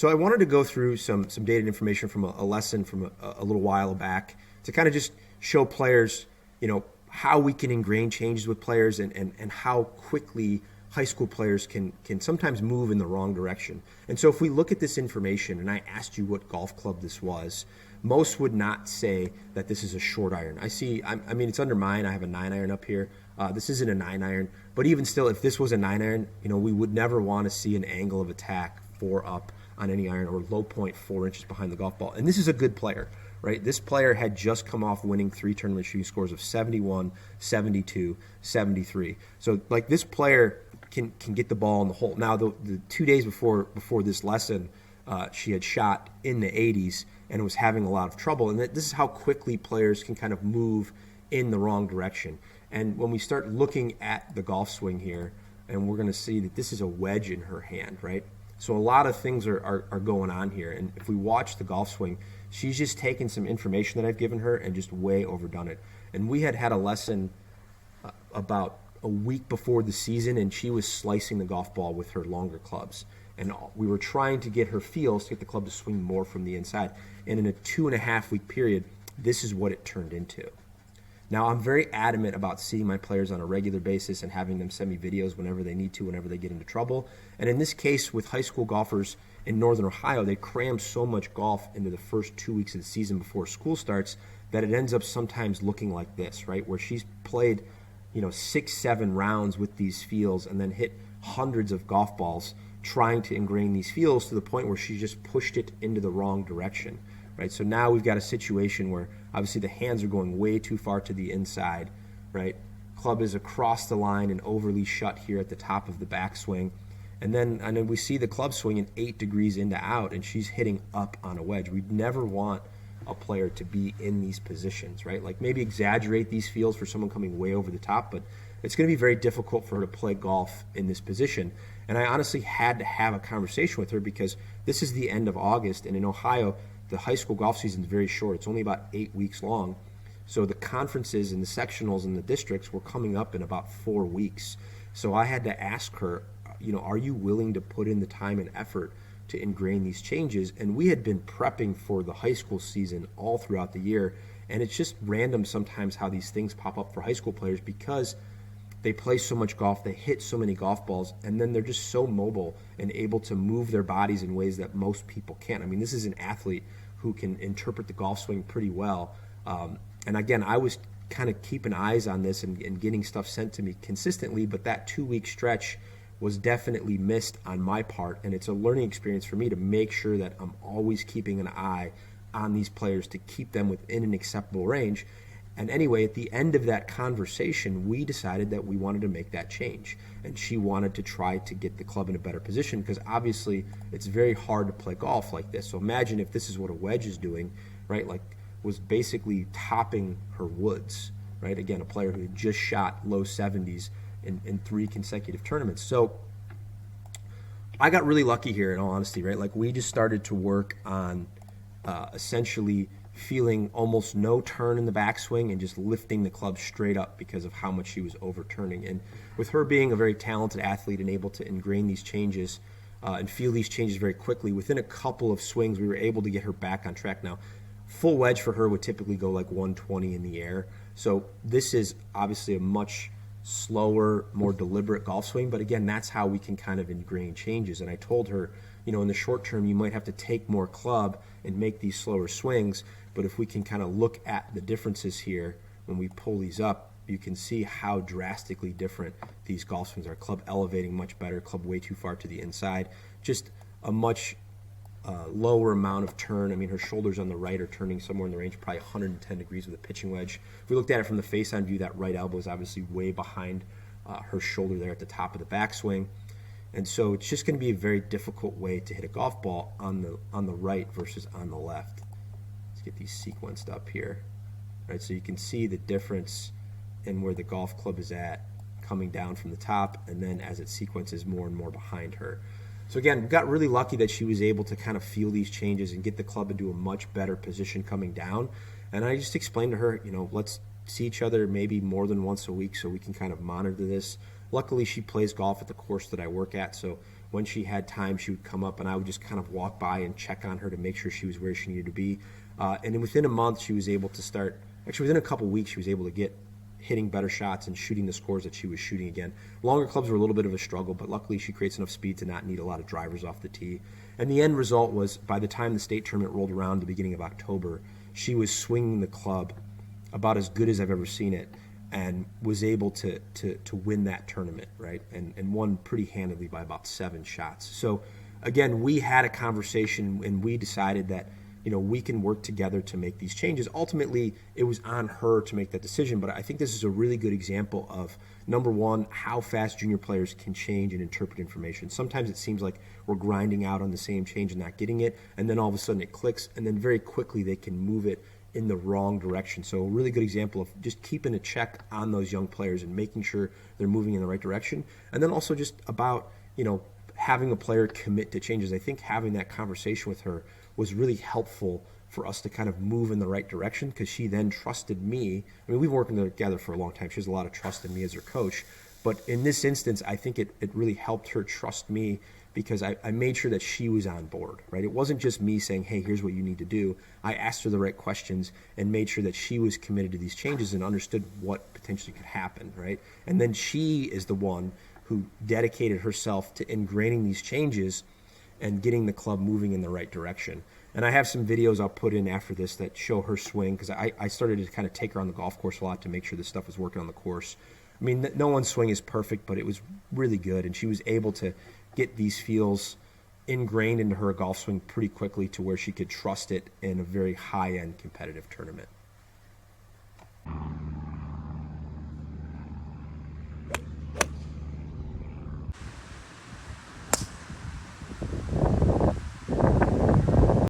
So I wanted to go through some data and information from a lesson from a little while back to kind of just show players, how we can ingrain changes with players and how quickly high school players can sometimes move in the wrong direction. And so if we look at this information, and I asked you what golf club this was, most would not say that this is a short iron. I mean, it's under mine. I have a 9-iron up here. This isn't a 9-iron, but even still, if this was a 9-iron, we would never want to see an angle of attack 4 up on any iron or low point 4 inches behind the golf ball. And this is a good player, right? This player had just come off winning 3 tournament shooting scores of 71, 72, 73. So like this player can get the ball in the hole. Now, the 2 days before this lesson, she had shot in the 80s and was having a lot of trouble. And this is how quickly players can kind of move in the wrong direction. And when we start looking at the golf swing here, and we're going to see that this is a wedge in her hand, right? So a lot of things are going on here. And if we watch the golf swing, she's just taken some information that I've given her and just way overdone it. And we had a lesson about a week before the season, and she was slicing the golf ball with her longer clubs. And we were trying to get her feels to get the club to swing more from the inside. And in a 2.5-week period, this is what it turned into. Now, I'm very adamant about seeing my players on a regular basis and having them send me videos whenever they need to, whenever they get into trouble. And in this case, with high school golfers in Northern Ohio, they cram so much golf into the first 2 weeks of the season before school starts that it ends up sometimes looking like this, right? Where she's played, 6-7 rounds with these feels and then hit hundreds of golf balls trying to ingrain these feels to the point where she just pushed it into the wrong direction, right? So now we've got a situation where obviously the hands are going way too far to the inside, right? Club is across the line and overly shut here at the top of the backswing. And then we see the club swinging 8 degrees into out, and she's hitting up on a wedge. We'd never want a player to be in these positions, right? Like maybe exaggerate these feels for someone coming way over the top, but it's going to be very difficult for her to play golf in this position. And I honestly had to have a conversation with her because this is the end of August, and in Ohio, the high school golf season is very short. It's only about 8 weeks long. So the conferences and the sectionals and the districts were coming up in about 4 weeks. So I had to ask her, are you willing to put in the time and effort to ingrain these changes? And we had been prepping for the high school season all throughout the year. And it's just random sometimes how these things pop up for high school players because they play so much golf, they hit so many golf balls, and then they're just so mobile and able to move their bodies in ways that most people can't. I mean, this is an athlete who can interpret the golf swing pretty well. And again, I was kind of keeping eyes on this and getting stuff sent to me consistently, but that 2-week stretch was definitely missed on my part, and it's a learning experience for me to make sure that I'm always keeping an eye on these players to keep them within an acceptable range. And anyway, at the end of that conversation, we decided that we wanted to make that change. And she wanted to try to get the club in a better position because obviously it's very hard to play golf like this. So imagine if this is what a wedge is doing, right? Like was basically topping her woods, right? Again, a player who had just shot low 70s in 3 consecutive tournaments. So I got really lucky here, in all honesty, right? Like we just started to work on essentially feeling almost no turn in the backswing and just lifting the club straight up because of how much she was overturning. And with her being a very talented athlete and able to ingrain these changes and feel these changes very quickly, within a couple of swings, we were able to get her back on track. Now, full wedge for her would typically go like 120 in the air. So this is obviously a much slower, more deliberate golf swing. But again, that's how we can kind of ingrain changes. And I told her, in the short term, you might have to take more club and make these slower swings. But if we can kind of look at the differences here, when we pull these up, you can see how drastically different these golf swings are. Club elevating much better, club way too far to the inside. Just a much lower amount of turn. I mean, her shoulders on the right are turning somewhere in the range, probably 110 degrees with a pitching wedge. If we looked at it from the face-on view, that right elbow is obviously way behind her shoulder there at the top of the backswing. And so it's just going to be a very difficult way to hit a golf ball on the right versus on the left. Let's get these sequenced up here. All right, so you can see the difference in where the golf club is at coming down from the top, and then as it sequences more and more behind her. So again, we got really lucky that she was able to kind of feel these changes and get the club into a much better position coming down. And I just explained to her, let's see each other maybe more than once a week so we can kind of monitor this. Luckily, she plays golf at the course that I work at, so when she had time, she would come up and I would just kind of walk by and check on her to make sure she was where she needed to be. And then within a month, she was able to start, actually within a couple weeks, she was able to get hitting better shots and shooting the scores that she was shooting again. Longer clubs were a little bit of a struggle, but luckily she creates enough speed to not need a lot of drivers off the tee. And the end result was, by the time the state tournament rolled around the beginning of October, she was swinging the club about as good as I've ever seen it, and was able to win that tournament, right? And won pretty handily by about 7 shots. So again, we had a conversation and we decided that, you know, we can work together to make these changes. Ultimately, it was on her to make that decision, but I think this is a really good example of, number one, how fast junior players can change and interpret information. Sometimes it seems like we're grinding out on the same change and not getting it, and then all of a sudden it clicks, and then very quickly they can move it in the wrong direction. So a really good example of just keeping a check on those young players and making sure they're moving in the right direction. And then also just about, you know, having a player commit to changes. I think having that conversation with her was really helpful for us to kind of move in the right direction, because she then trusted me. I mean, we've been working together for a long time. She has a lot of trust in me as her coach. But in this instance, I think it really helped her trust me, because I made sure that she was on board, right? It wasn't just me saying, hey, here's what you need to do. I asked her the right questions and made sure that she was committed to these changes and understood what potentially could happen, right? And then she is the one who dedicated herself to ingraining these changes and getting the club moving in the right direction. And I have some videos I'll put in after this that show her swing, because I started to kind of take her on the golf course a lot to make sure this stuff was working on the course. I mean, no one's swing is perfect, but it was really good, and she was able to get these feels ingrained into her golf swing pretty quickly to where she could trust it in a very high-end competitive tournament.